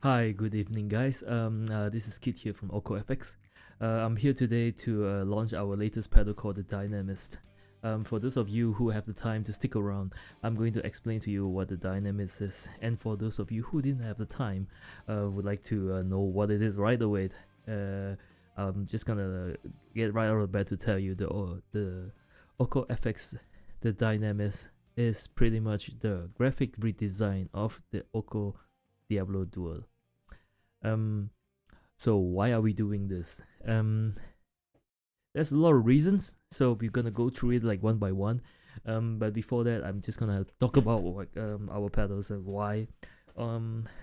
Hi, good evening, guys. This is Kit here from OKKO. I'm here today to launch our latest pedal called the Dynamist. For those of you who have the time to stick around, I'm going to explain to you what the Dynamist is. And for those of you who didn't have the time, would like to know what it is right away, I'm just gonna get right out of bed to tell you the OKKO, the Dynamist, is pretty much the graphic redesign of the OKKO Diablo Duel. Um, so why are we doing this? There's a lot of reasons, so we're gonna go through it like one by one. But before that, I'm just gonna talk about our pedals and why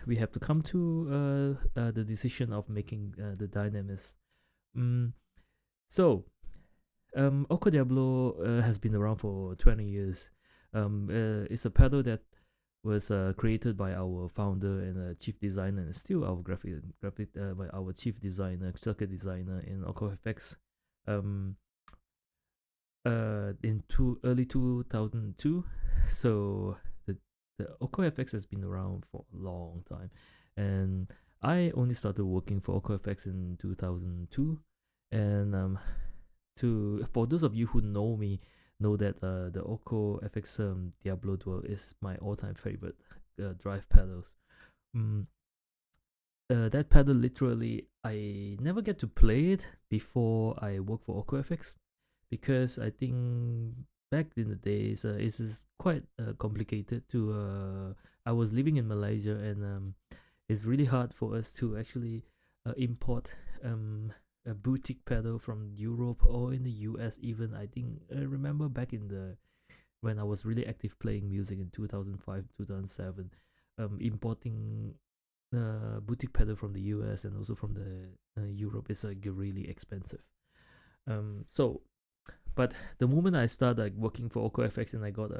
we have to come to the decision of making the Dynamist. So OKKO Diablo has been around for 20 years. It's a pedal that was created by our founder and chief designer, and still our by our chief designer, circuit designer in OKKO. Um, in early 2002. So the OKKO has been around for a long time, and I only started working for OKKO in 2002. And for those of you who know me, know that the OKKO Diablo Duel is my all-time favorite drive pedals. That pedal, literally, I never get to play it before I work for OKKO, because I think back in the days it is quite complicated to. I was living in Malaysia, and it's really hard for us to actually import a boutique pedal from Europe or in the US even. I think I remember back in the when I was really active playing music in 2005, 2007, importing boutique pedal from the US and also from the Europe is like really expensive. But the moment I started like working for OKKO and I got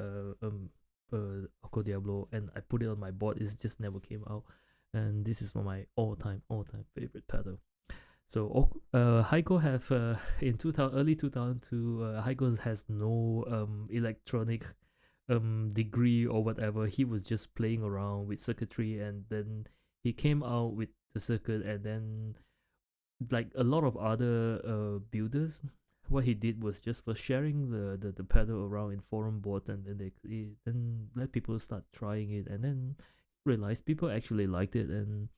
OKKO Diablo and I put it on my board, it just never came out. And this is one of my all-time favorite pedal. So OKKO have in early 2002, OKKO has no electronic degree or whatever. He was just playing around with circuitry, and then he came out with the circuit. And then, like a lot of other builders, what he did was just for sharing the pedal around in forum boards, and then he then let people start trying it, and then realized people actually liked it, and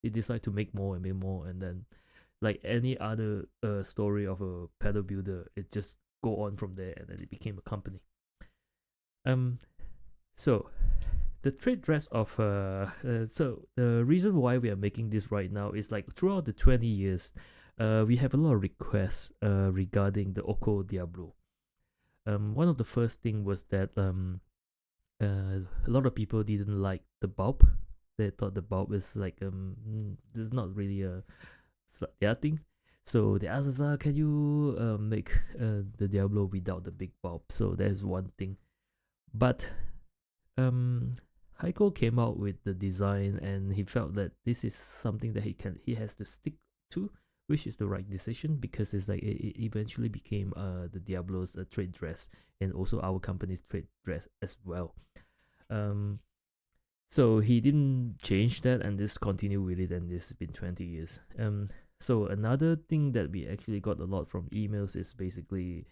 he decided to make more and make more. And then, like any other story of a pedal builder, it just go on from there, and then it became a company. So the trade dress of so the reason why we are making this right now is like throughout the 20 years, we have a lot of requests regarding the OKKO Diablo. One of the first thing was that a lot of people didn't like the bulb. They thought the bulb is like this is not really their thing. So they asked us, can you make the Diablo without the big bulb? So that is one thing. But OKKO came out with the design, and he felt that this is something that he has to stick to, which is the right decision, because it's like it eventually became the Diablo's trade dress, and also our company's trade dress as well. So he didn't change that and just continue with it, and this has been 20 years. So another thing that we actually got a lot from emails is basically,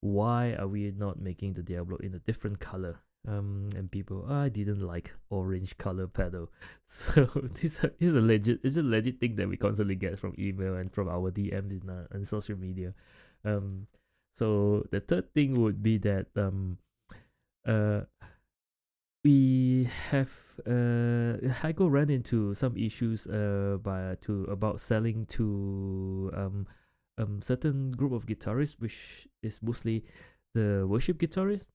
why are we not making the Diablo in a different color? And people, I didn't like orange color pedal. So this is a legit thing that we constantly get from email and from our DMs in social media. So the third thing would be that we have OKKO ran into some issues about selling to certain group of guitarists, which is mostly the worship guitarists.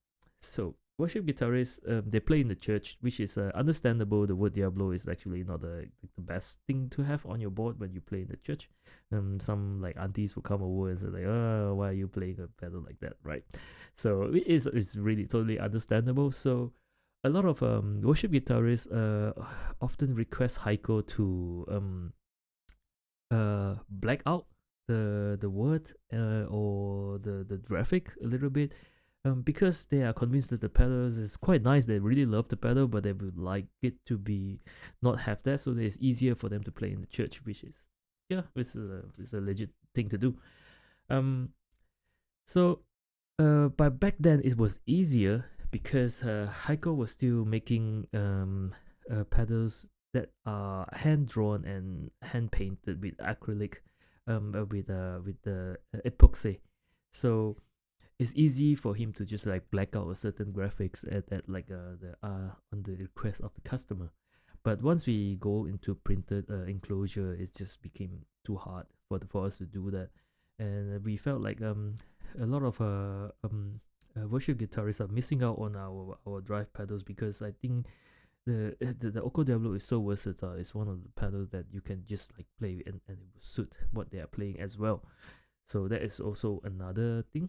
So worship guitarists, they play in the church, which is understandable. The word Diablo is actually not the best thing to have on your board when you play in the church. Some like aunties will come over and say like, oh, why are you playing a pedal like that, right? So it's really totally understandable. So a lot of worship guitarists often request OKKO to black out the word or the graphic a little bit, because they are convinced that the pedals is quite nice. They really love the pedal, but they would like it to be not have that, so that it's easier for them to play in the church, which is it's a legit thing to do. So but back then it was easier because Heiko was still making pedals that are hand drawn and hand painted with acrylic, with the epoxy. So it's easy for him to just like black out a certain graphics at like the on the request of the customer. But once we go into printed enclosure, it just became too hard for us to do that, and we felt like a lot of worship guitarists are missing out on our drive pedals, because I think the OKKO Diablo is so versatile. It's one of the pedals that you can just like play with, and it will suit what they are playing as well. So that is also another thing.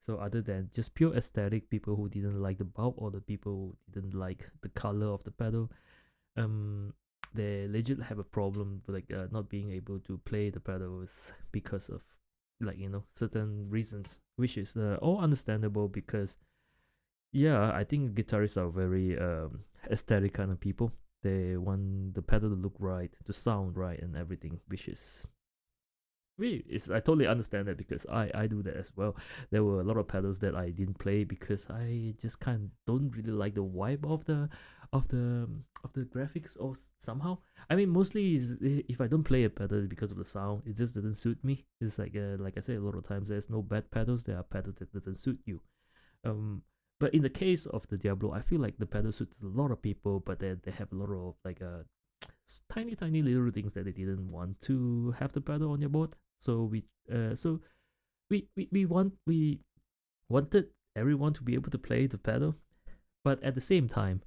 So other than just pure aesthetic, people who didn't like the bulb or the people who didn't like the color of the pedal, um, they legit have a problem with like not being able to play the pedals because of like certain reasons, which is all understandable because yeah, I think guitarists are very aesthetic kind of people. They want the pedal to look right, to sound right, and everything, which is I totally understand that because I do that as well. There were a lot of pedals that I didn't play because I just don't really like the vibe of the of the graphics, or somehow. I mean, mostly is if I don't play a pedal, it's because of the sound. It just doesn't suit me. It's like I say a lot of times, there's no bad pedals. There are pedals that doesn't suit you. Um, but in the case of the Diablo, I feel like the pedal suits a lot of people, but they have a lot of like tiny little things that they didn't want to have the pedal on your board. So we wanted everyone to be able to play the pedal, but at the same time,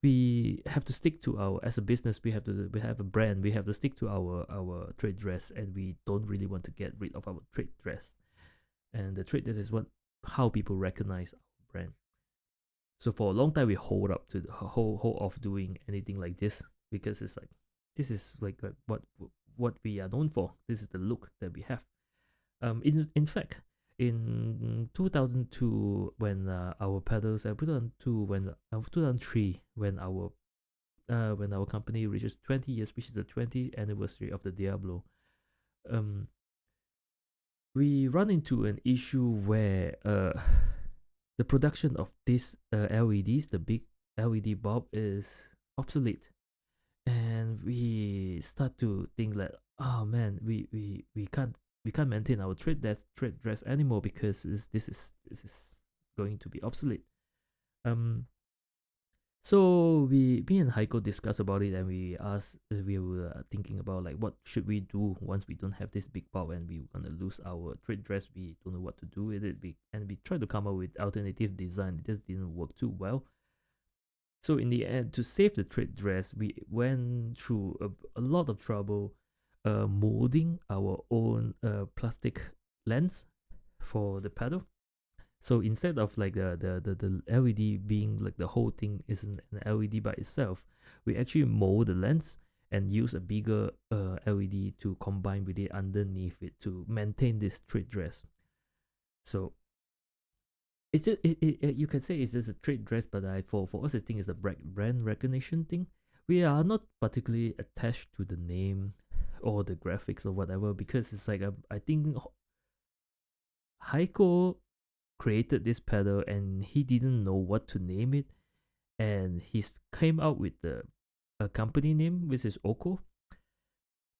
we have to stick to our, as a business, we have a brand, we have to stick to our trade dress, and we don't really want to get rid of our trade dress. And the trade dress is how people recognize our brand. So for a long time, we hold off doing anything like this, because it's like this is like what we are known for. This is the look that we have. In fact, in 2002, when our pedals, 2002 when 2003 when our company reaches 20 years, which is the 20th anniversary of the Diablo, we run into an issue where the production of these LEDs, the big LED bulb, is obsolete, and we start to think that, oh man, we can't maintain our trade dress anymore, because this is going to be obsolete. So me and Heiko discussed about it, and we were thinking about like what should we do once we don't have this big bulb and we want to lose our trade dress. We don't know what to do with it. We tried to come up with alternative design. It just didn't work too well. So in the end, to save the trade dress, we went through a lot of trouble molding our own plastic lens for the pedal. So instead of like the LED being like the whole thing isn't an LED by itself, we actually mold the lens and use a bigger LED to combine with it underneath it to maintain this trade dress. So it's just, you can say it's just a trade dress, but for us, I think it's a brand recognition thing. We are not particularly attached to the name or the graphics or whatever, because it's like I think Heiko created this pedal and he didn't know what to name it, and he came out with a company name, which is OKKO,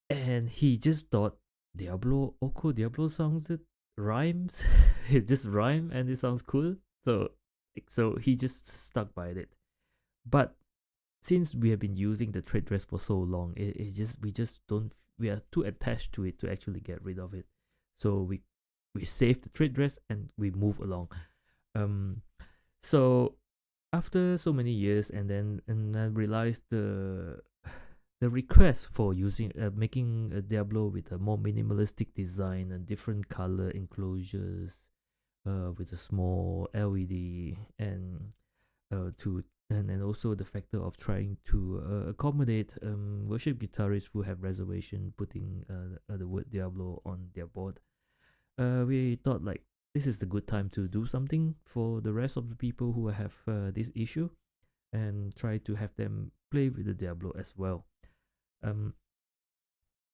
and he just thought Diablo, OKKO Diablo sounds, it rhymes. It just rhyme and it sounds cool, so he just stuck by it. But since we have been using the trade dress for so long, we are too attached to it to actually get rid of it. So we save the trade dress and we move along. So after so many years, and I realized the request for making a Diablo with a more minimalistic design and different color enclosures, with a small LED, and and also the factor of trying to accommodate worship guitarists who have reservation putting the word Diablo on their board. We thought like, this is the good time to do something for the rest of the people who have this issue, and try to have them play with the Diablo as well. Um,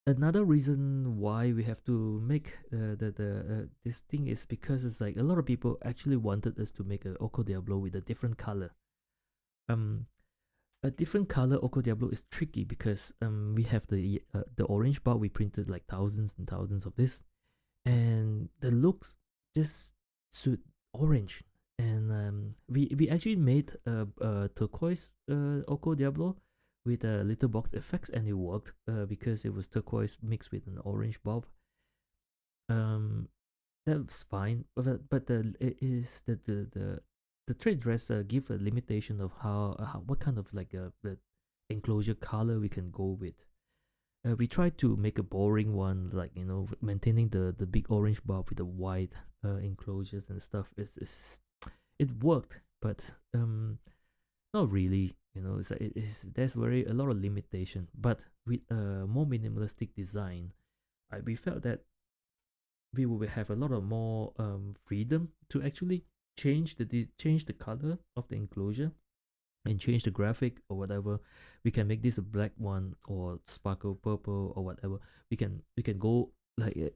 Another reason why we have to make this thing is because it's like a lot of people actually wanted us to make a OKKO Diablo with a different color. A different color OKKO Diablo is tricky because we have the orange bar. We printed like thousands and thousands of this, and the looks just suit orange. And we actually made a turquoise OKKO Diablo with a little box effects, and it worked because it was turquoise mixed with an orange bulb. That was fine, but the trade dress give a limitation of how what kind of like the enclosure color we can go with. We tried to make a boring one, like, you know, maintaining the big orange bulb with the white enclosures and stuff. It worked, but not really. You know, there's a lot of limitation. But with a more minimalistic design, we felt that we will have a lot of more freedom to actually change the color of the enclosure and change the graphic or whatever. We can make this a black one or sparkle purple or whatever. We can go like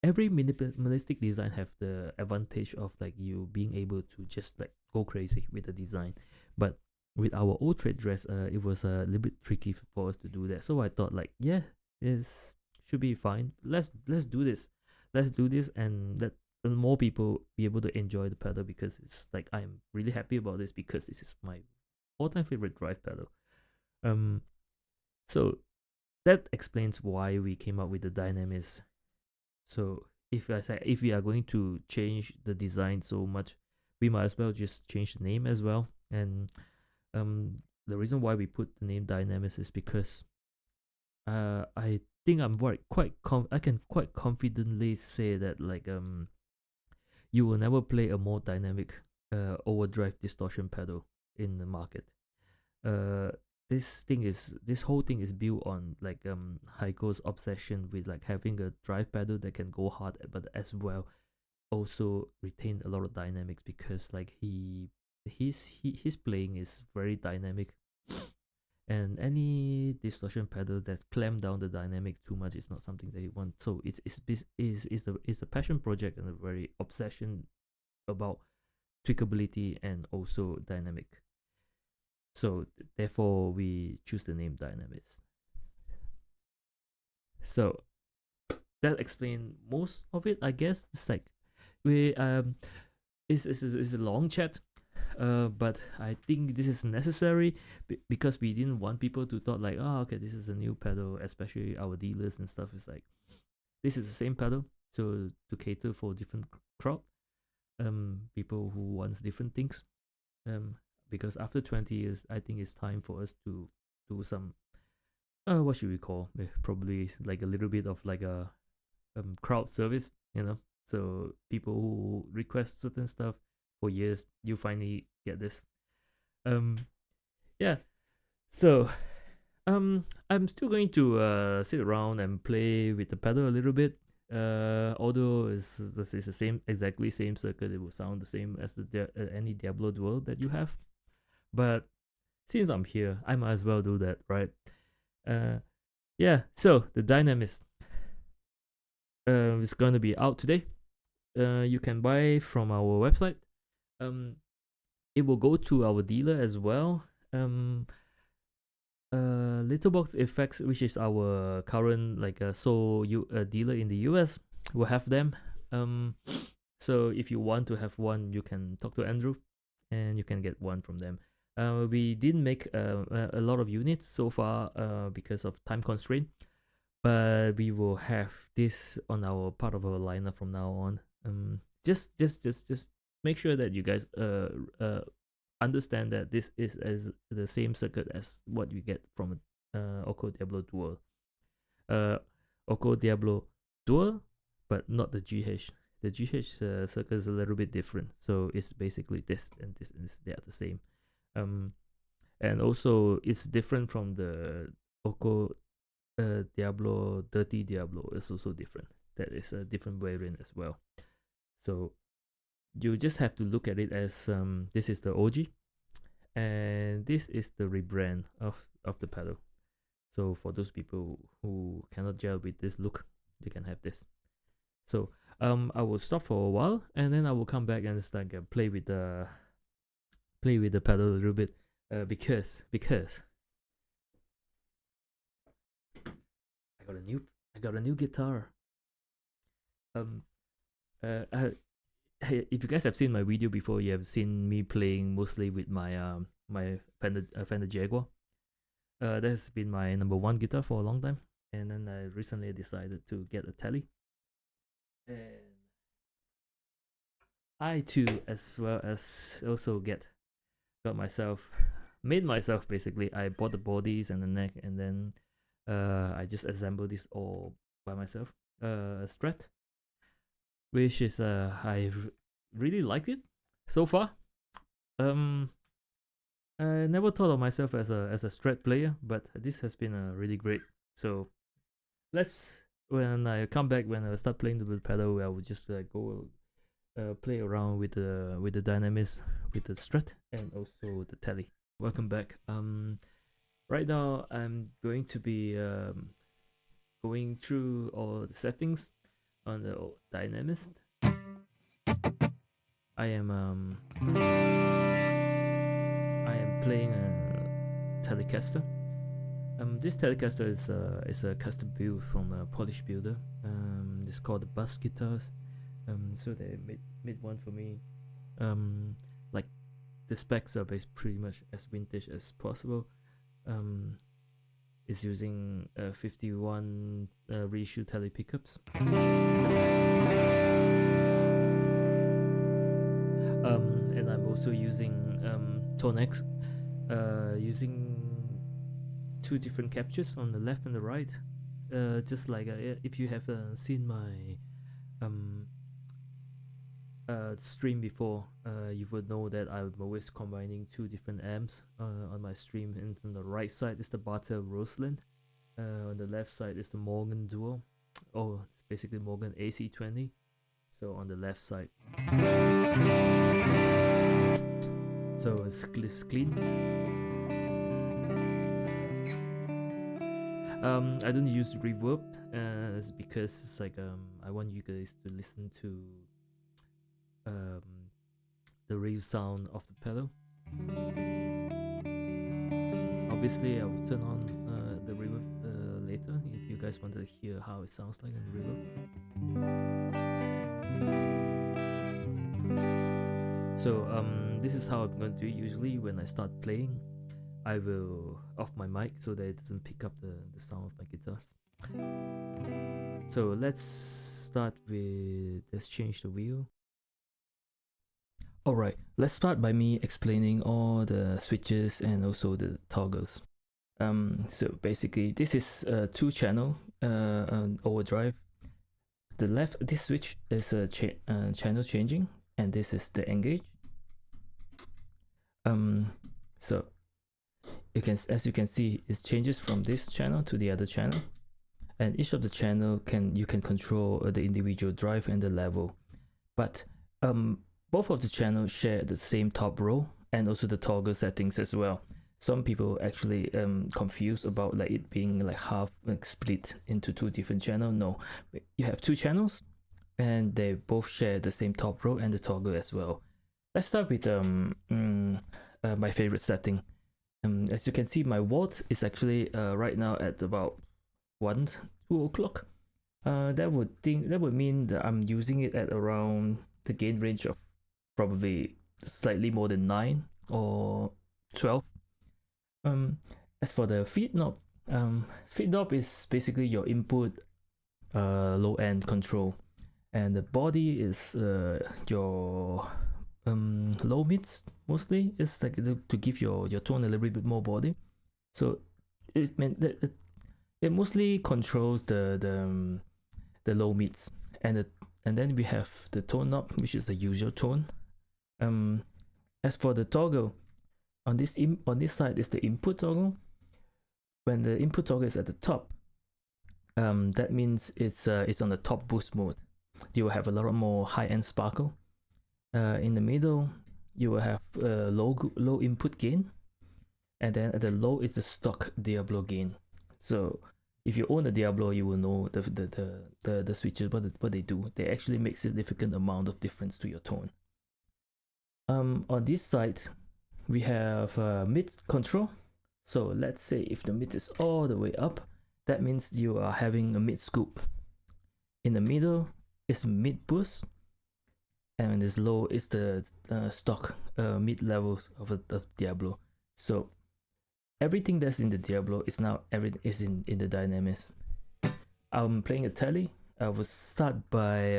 every minimalistic design have the advantage of like you being able to just like go crazy with the design. But with our old trade dress, it was a little bit tricky for us to do that. So I thought like, yeah, this should be fine. Let's do this. Let's do this and let more people be able to enjoy the pedal, because it's like I'm really happy about this because this is my all-time favorite drive pedal. So that explains why we came up with the Dynamist. So if we are going to change the design so much, we might as well just change the name as well. And the reason why we put the name Dynamist is because I think I can quite confidently say that like you will never play a more dynamic overdrive distortion pedal in the market. This whole thing is built on like Heiko's obsession with like having a drive pedal that can go hard but as well also retain a lot of dynamics, because like his playing is very dynamic, and any distortion pedal that clamp down the dynamic too much is not something that he wants. So it's a passion project and a very obsession about tweakability and also dynamic. So therefore we choose the name Dynamist. So that explains most of it, I guess. It's like it's a long chat, but I think this is necessary because we didn't want people to thought like, oh, okay, this is a new pedal, especially our dealers and stuff. It's like, this is the same pedal, so to cater for different crowd, people who wants different things, because after 20 years, I think it's time for us to do some, what should we call? Probably like a little bit of like a crowd service, you know. So people who request certain stuff for years, you finally get this. Yeah. So I'm still going to sit around and play with the pedal a little bit. Although it's the exactly same circuit, it will sound the same as any Diablo dual that you have. But since I'm here, I might as well do that, right? Yeah. So the Dynamist is gonna be out today. You can buy from our website. It will go to our dealer as well. Littlebox Effects, which is our current like dealer in the US, will have them. So if you want to have one, you can talk to Andrew, and you can get one from them. We didn't make a lot of units so far because of time constraint, but we will have this on our part of our lineup from now on. Just make sure that you guys understand that this is as the same circuit as what you get from OKKO Diablo Dual. OKKO Diablo Dual, but not the GH. The GH circuit is a little bit different, so it's basically this and this, and they are the same. And also it's different from the OKKO Diablo Dirty Diablo. Is also different. That is a different variant as well. So you just have to look at it as this is the OG, and this is the rebrand of the pedal. So for those people who cannot gel with this look, they can have this. So I will stop for a while, and then I will come back and just like play with the pedal a little bit, because I got a new guitar. Hey, if you guys have seen my video before, you have seen me playing mostly with my my Fender Jaguar. That has been my #1 guitar for a long time, and then I recently decided to get a Tele, and I too, as well as also made myself basically. I bought the bodies and the neck, and then I just assembled this all by myself. Strat, which is really like it so far. I never thought of myself as a Strat player, but this has been really great. So when I come back, when I start playing the pedal, I will just go play around with the Dynamist, with the Strat, and also the Tele. Welcome back. Right now I'm going to be going through all the settings on the Dynamist. I am playing a Telecaster. This Telecaster is a custom build from a Polish builder. It's called the Bus Guitars. So they made one for me. Like the specs are pretty much as vintage as possible. It's using 51 reissue Tele pickups. And I'm also using Tonex, using 2 different captures on the left and the right. Just like if you have seen my stream before, you would know that I'm always combining 2 different amps on my stream. And on the right side is the Bartel Roseland, on the left side is the Morgan Duo. Oh, it's basically Morgan AC20. So on the left side, so it's clean. I don't use reverb because it's like I want you guys to listen to the real sound of the pedal. Obviously I will turn on the reverb later if you guys want to hear how it sounds like in reverb. So this is how I'm going to do it. Usually when I start playing, I will off my mic so that it doesn't pick up the sound of my guitars. So let's change the wheel. Alright, let's start by me explaining all the switches and also the toggles. So basically this is a 2-channel overdrive. The left, this switch is a channel changing, and this is the engage. So as you can see, it changes from this channel to the other channel, and each of the channel you can control the individual drive and the level. But both of the channels share the same top row and also the toggle settings as well. Some people actually confused about like it being like half split into 2 different channels. No, you have 2 channels and they both share the same top row and the toggle as well. Let's start with my favorite setting. As you can see, my watt is actually right now at about 2 o'clock. That would mean that I'm using it at around the gain range of probably slightly more than 9 or 12. As for the feed knob is basically your input low end control, and the body is your low mids. Mostly it's like to give your tone a little bit more body. So it meant that it mostly controls the low mids, and then we have the tone knob, which is the usual tone. As for the toggle, on this side is the input toggle. When the input toggle is at the top, that means it's on the top boost mode. You will have a lot more high-end sparkle. In the middle, you will have low input gain, and then at the low is the stock Diablo gain. So if you own a Diablo, you will know the switches, what they do. They actually make significant amount of difference to your tone. On this side, we have mid control. So let's say if the mid is all the way up, that means you are having a mid scoop. In the middle is mid boost, and when it's low is the stock mid levels of Diablo. So everything that's in the Diablo is now in the Dynamist. I'm playing a tele. I will start by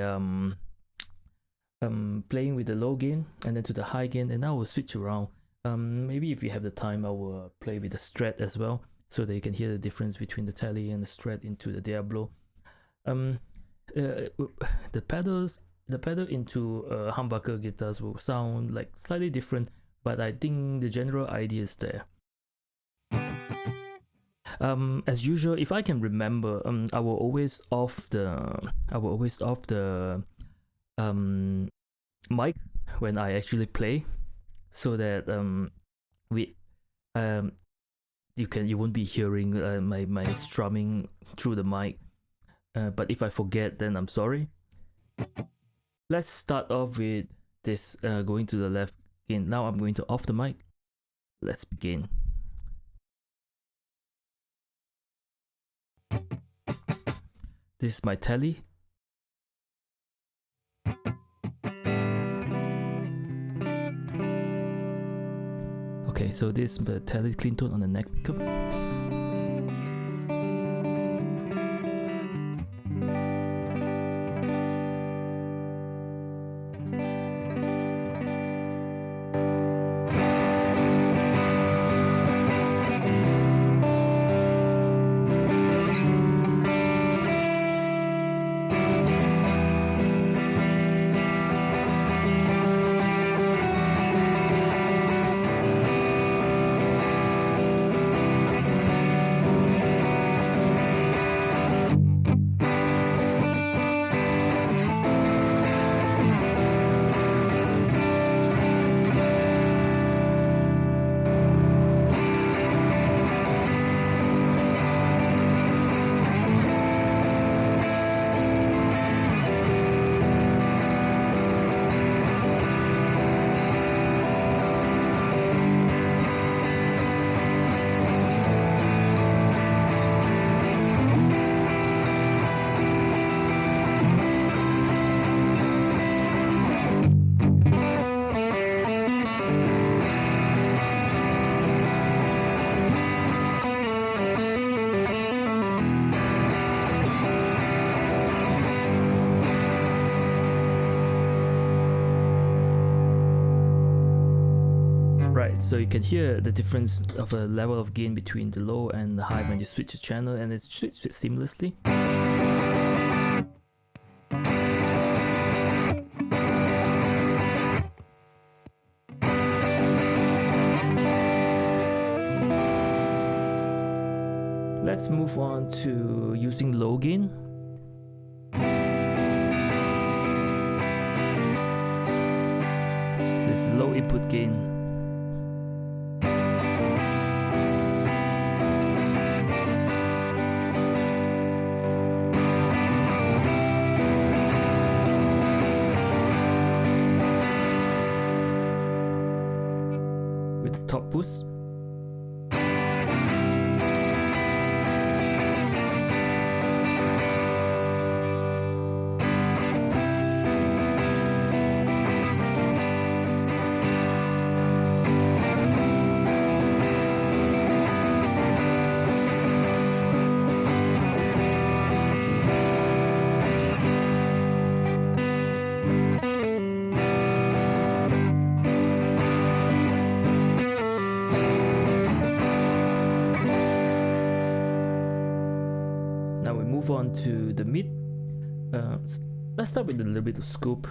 playing with the low gain and then to the high gain, and I will switch around. Maybe if you have the time, I will play with the Strat as well, so that you can hear the difference between the tele and the Strat into the Diablo. The pedal into humbucker guitars will sound like slightly different, but I think the general idea is there. As usual, if I can remember, I will always off the mic when I actually play, so that you won't be hearing my strumming through the mic. But if I forget, then I'm sorry. Let's start off with this going to the left gain. Now I'm going to off the mic. Let's begin. This is my tele. Okay, so this is the tele clean tone on the neck pickup. Right, so you can hear the difference of a level of gain between the low and the high when you switch the channel, and it's switched seamlessly. Let's move on to using low gain. This is low input gain. With the top boost. Move on to the mid. Let's start with a little bit of scoop.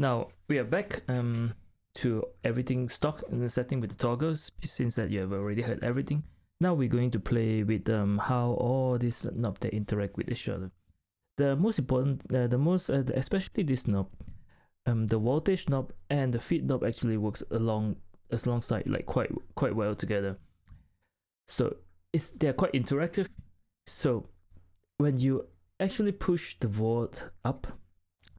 Now we are back to everything stock in the setting with the toggles, since that you have already heard everything. Now we're going to play with how all these knobs they interact with each other. The most important, especially this knob, the voltage knob and the feed knob actually works alongside like quite well together. So they're quite interactive. So when you actually push the volt up,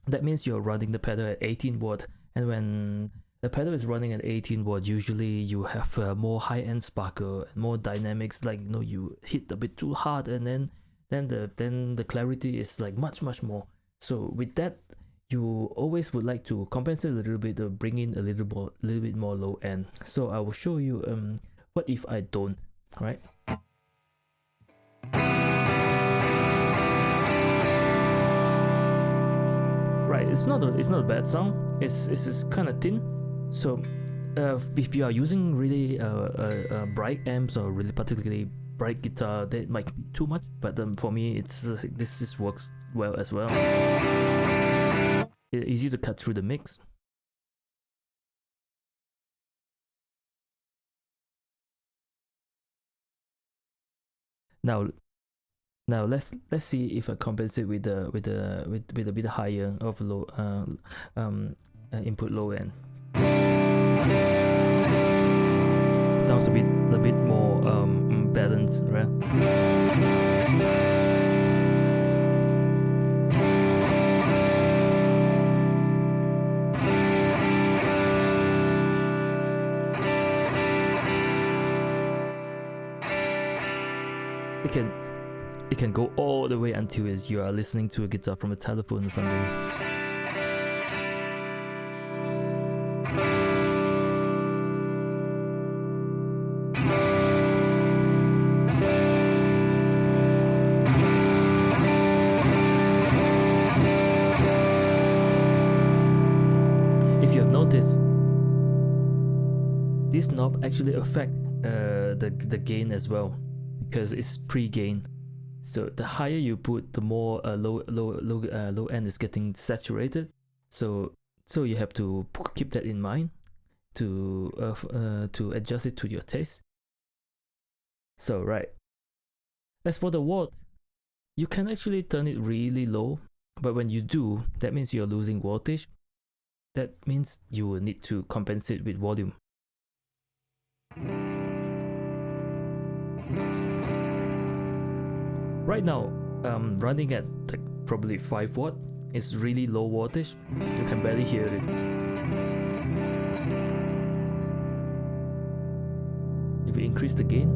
that means you're running the pedal at 18 watt, and when the pedal is running at 18 watt, usually you have more high-end sparkle and more dynamics, like you hit a bit too hard, and then the clarity is like much more. So with that, you always would like to compensate a little bit, to bring in a little bit more low end. So I will show you what if I don't, right? Right, it's not a bad sound. It's kind of thin. So if you are using really bright amps or really particularly bright guitar, that might be too much. But for me, this works well as well. It's easy to cut through the mix. Now let's see if I compensate with a bit higher of low input low end. Sounds a bit more balanced, right? It can go all the way until you are listening to a guitar from a telephone or something. If you have noticed, this knob actually affects the gain as well, because it's pre-gain. So the higher you put, the more low end is getting saturated. So you have to keep that in mind to adjust it to your taste. So right. As for the watt, you can actually turn it really low, but when you do, that means you're losing voltage. That means you will need to compensate with volume. Right now, running at like probably 5 watt. It's really low wattage. You can barely hear it. If we increase the gain,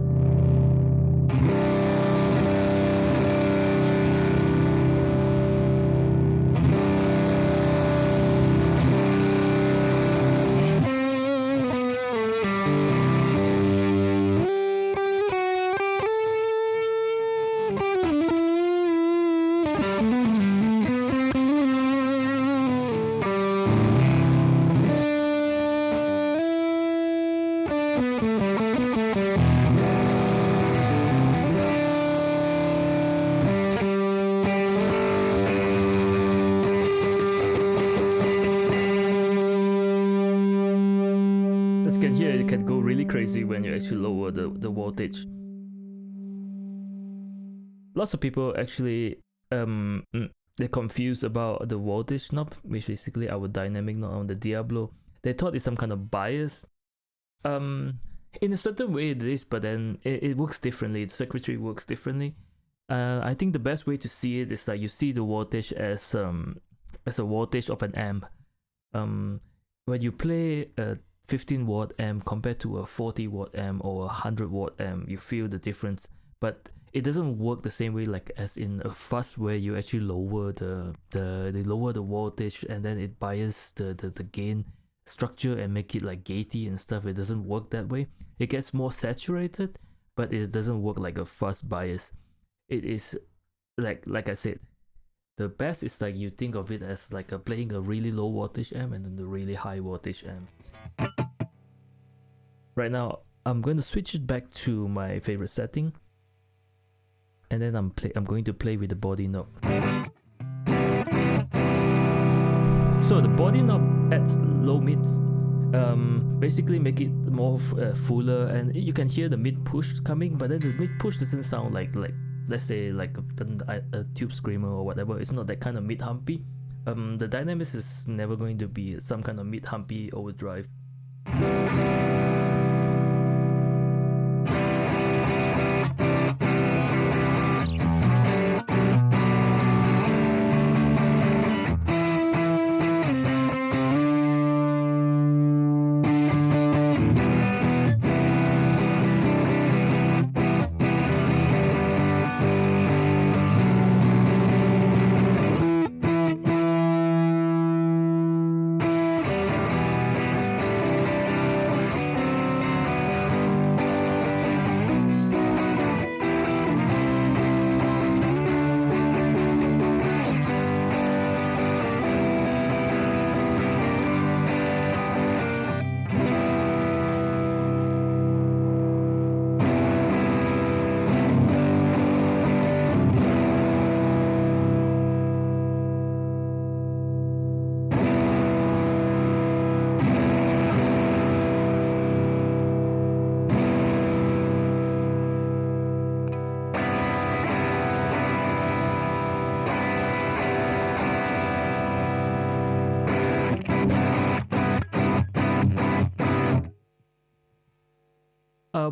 can hear it can go really crazy when you actually lower the voltage. Lots of people actually they're confused about the voltage knob, which basically our dynamic knob on the Diablo. They thought it's some kind of bias. In a certain way it is, but then it works differently. The circuitry works differently. I think the best way to see it is like you see the voltage as a voltage of an amp. When you play a 15 watt amp compared to a 40 watt amp or a 100 watt amp, you feel the difference, but it doesn't work the same way like as in a fuzz, where you actually lower the voltage and then it biases the gain structure and make it like gaty and stuff. It doesn't work that way. It gets more saturated, but it doesn't work like a fuzz bias. It is like I said, the best is like you think of it as like playing a really low voltage amp and then the really high voltage amp. Right now, I'm going to switch it back to my favorite setting, and then I'm going to play with the body knob. So the body knob adds low mids, basically make it more fuller, and you can hear the mid push coming, but then the mid push doesn't sound like let's say like a tube screamer or whatever. It's not that kind of mid humpy. The Dynamist is never going to be some kind of mid humpy overdrive.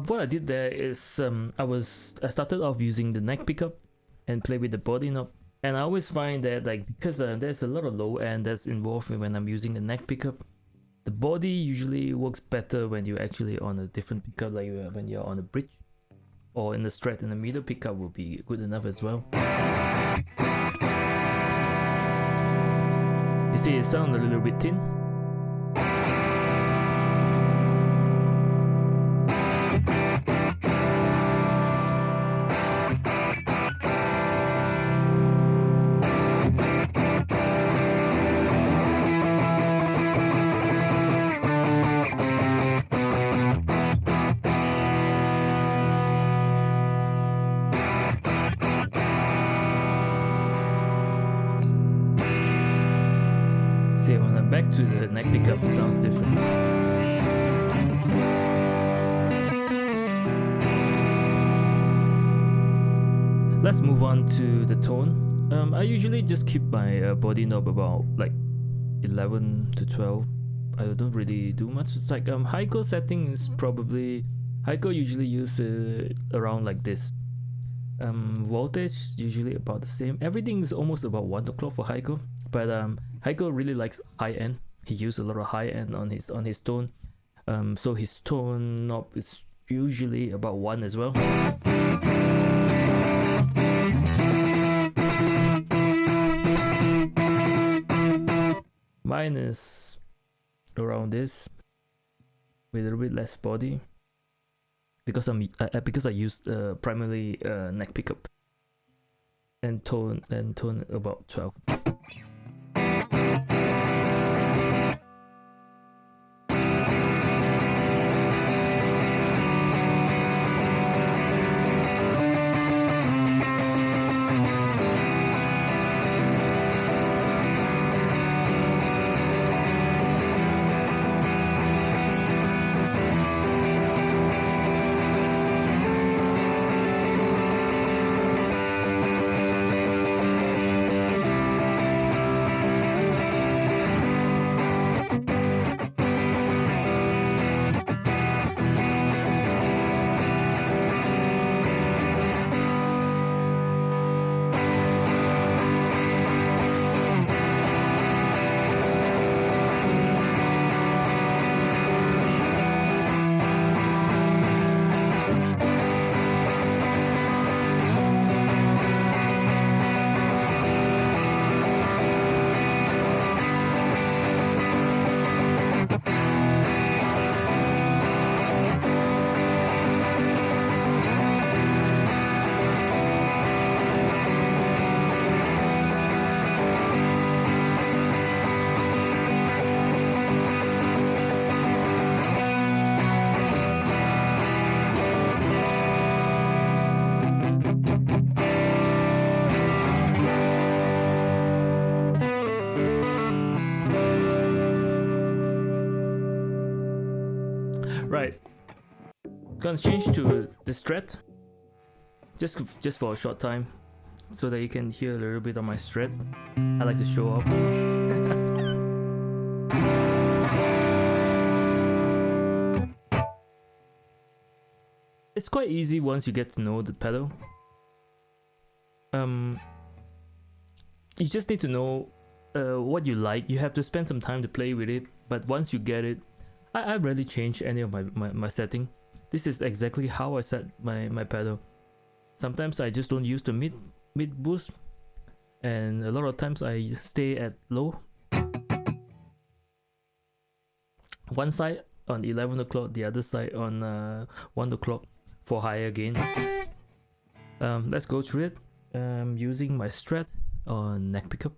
What I did there is I started off using the neck pickup and play with the body knob, and I always find that like because there's a lot of low end that's involved when I'm using the neck pickup, the body usually works better when you're actually on a different pickup, like when you're on a bridge or in the Strat. In the middle pickup will be good enough as well. You see, it sounds a little bit thin. See, when I'm back to the neck pickup, it sounds different. Let's move on to the tone. I usually just keep my body knob about like 11 to 12. I don't really do much. It's like OKKO setting is probably OKKO usually use around like this. Voltage usually about the same. Everything is almost about 1 o'clock for OKKO, but OKKO really likes high end. He used a lot of high end on his tone. So his tone knob is usually about 1 as well. Mine is around this with a little bit less body because I used primarily neck pickup and tone about 12. Gonna change to the Strat, just for a short time, so that you can hear a little bit of my Strat. I like to show up. It's quite easy once you get to know the pedal. You just need to know what you like. You have to spend some time to play with it, but once you get it, I rarely change any of my setting. This is exactly how I set my pedal. Sometimes I just don't use the mid boost, and a lot of times I stay at low. One side on 11 o'clock, the other side on 1 o'clock for higher gain. Let's go through it. Using my Strat on neck pickup.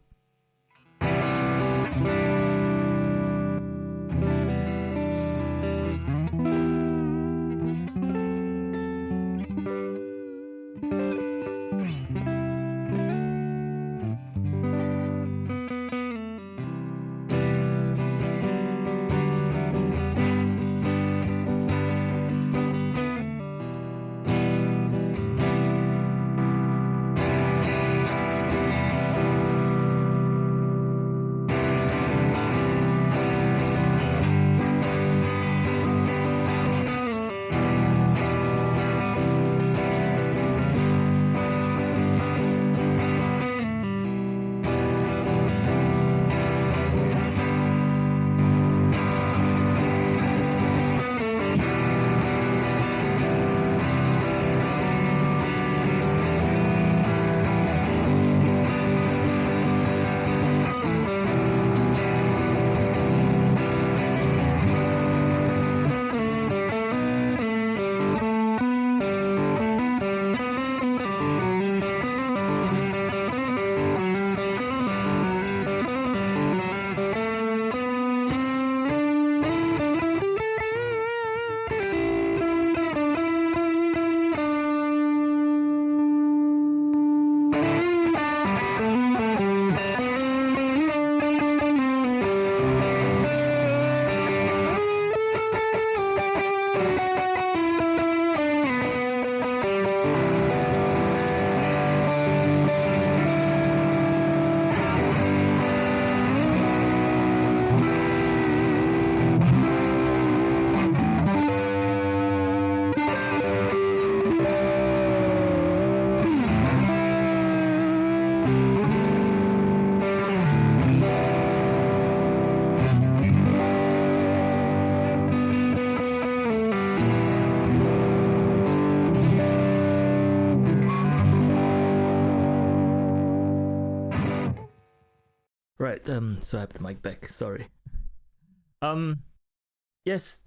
Right, so I have the mic back, sorry. Yes,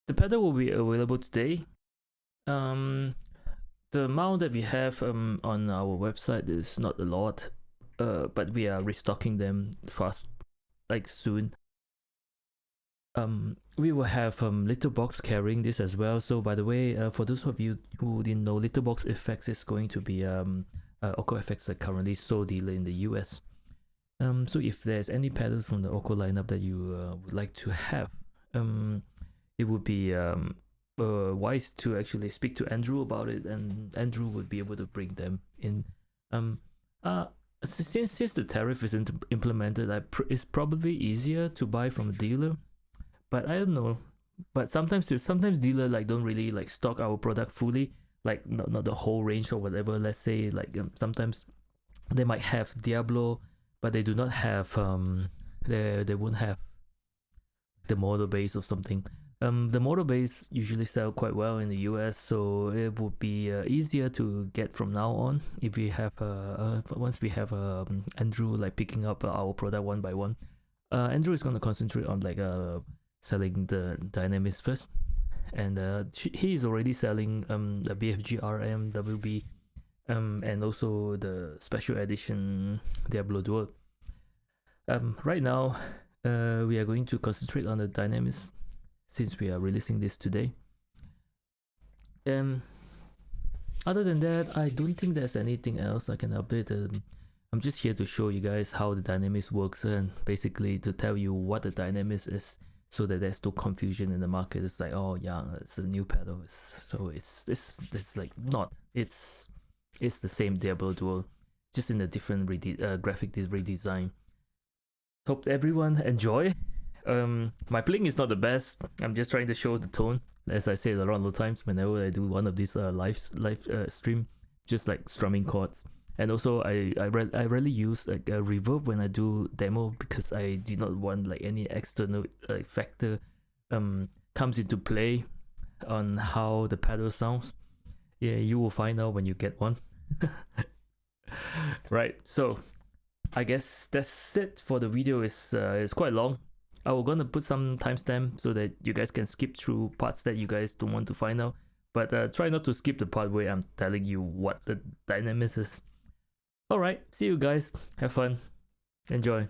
the pedal will be available today. The amount that we have on our website is not a lot, but we are restocking them fast, like soon. We will have Little Box carrying this as well. So by the way, for those of you who didn't know, Little Box Effects is going to be OKKO effects that currently sole dealer in the US. So if there's any pedals from the OKKO lineup that you would like to have, it would be wise to actually speak to Andrew about it, and Andrew would be able to bring them in. Since the tariff isn't implemented, it's probably easier to buy from a dealer. But I don't know. But sometimes dealer like don't really like stock our product fully, like not the whole range or whatever. Let's say like sometimes they might have Diablo, but they do not have they won't have the model base or something. The model base usually sell quite well in the US, so it would be easier to get from now on if we have once we have Andrew like picking up our product one by one. Andrew is gonna concentrate on like selling the Dynamist first, and he is already selling the BFG RM WB and also the special edition Diablo Duel. Right now we are going to concentrate on the Dynamist since we are releasing this today. Other than that, I don't think there's anything else I can update. I'm just here to show you guys how the Dynamist works and basically to tell you what the Dynamist is so that there's no confusion in the market. It's like, oh yeah, it's a new pedal. So it's like not. It's the same Diablo Duo, just in a different graphic redesign. Hope everyone enjoy. My playing is not the best. I'm just trying to show the tone, as I said around the times whenever I do one of these live stream, just like strumming chords. And also I rarely use like a reverb when I do demo, because I do not want like any external factor comes into play on how the pedal sounds. Yeah, you will find out when you get one. Right, so I guess that's it for the video. It's quite long. I was gonna put some timestamp so that you guys can skip through parts that you guys don't want to find out, but try not to skip the part where I'm telling you what the Dynamist is. Alright, see you guys, have fun, enjoy.